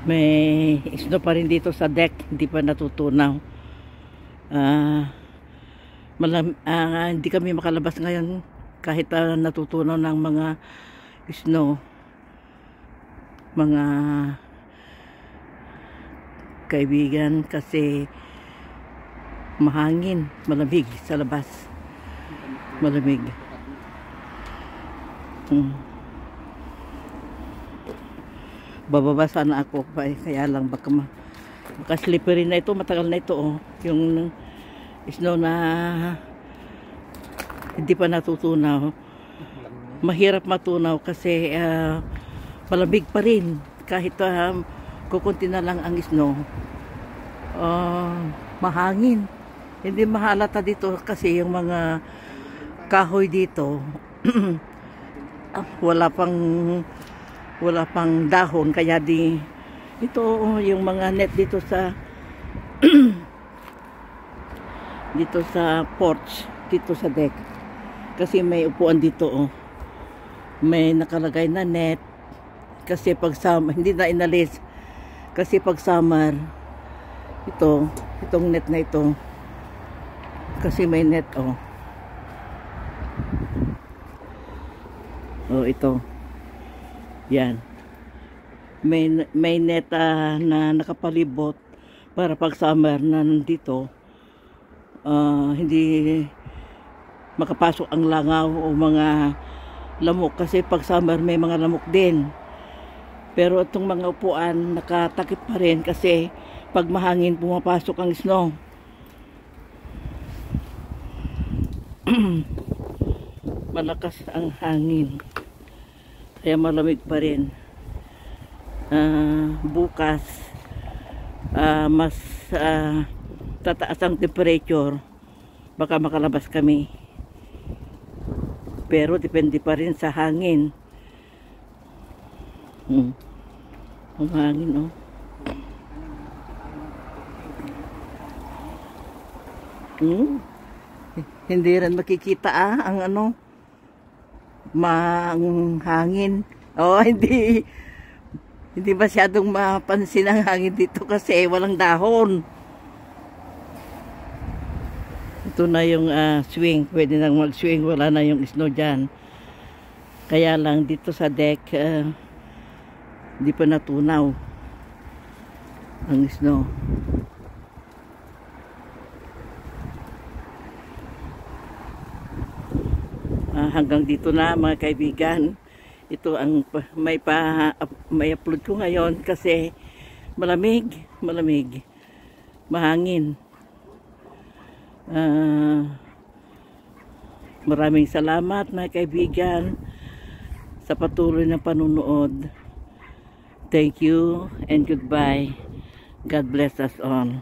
May snow pa rin dito sa deck, hindi pa natutunaw. Hindi kami makalabas ngayon kahit natutunaw ng mga snow. Mga kaibigan, kasi mahangin, malamig sa labas. Malamig. Bababa sana ako, kaya lang baka slippery na ito, matagal na ito, oh. Yung snow na hindi pa natutunaw. Mahirap matunaw kasi malamig pa rin kahit kukunti na lang ang snow. Mahangin, hindi mahalata dito kasi yung mga kahoy dito wala pang dahon, kaya ito yung mga net dito sa dito sa porch, dito sa deck, kasi may upuan dito, oh. May nakalagay na net kasi pag summer, hindi na inalis kasi pag summer itong net na ito, kasi may net, oh. Ito yan, may net na nakapalibot para pag summer na nandito hindi makapasok ang langaw o mga lamok, kasi pag summer may mga lamok din. Pero itong mga upuan nakatakip pa rin kasi pag mahangin pumapasok ang snow. Malakas ang hangin kaya malamig pa rin. Bukas mas tataas ang temperature, baka makalabas kami, pero depende pa rin sa hangin. Ang hangin, oh. Hindi rin makikita ang hangin. Hindi masyadong mapansin ang hangin dito kasi walang dahon. Ito na yung swing, pwede nang mag-swing, wala na yung snow dyan. Kaya lang dito sa deck hindi pa natunaw ang snow. Hanggang dito na, mga kaibigan. Ito ang may upload ko ngayon kasi malamig, mahangin. Maraming salamat, mga kaibigan, sa patuloy na panunood. Thank you and goodbye. God bless us all.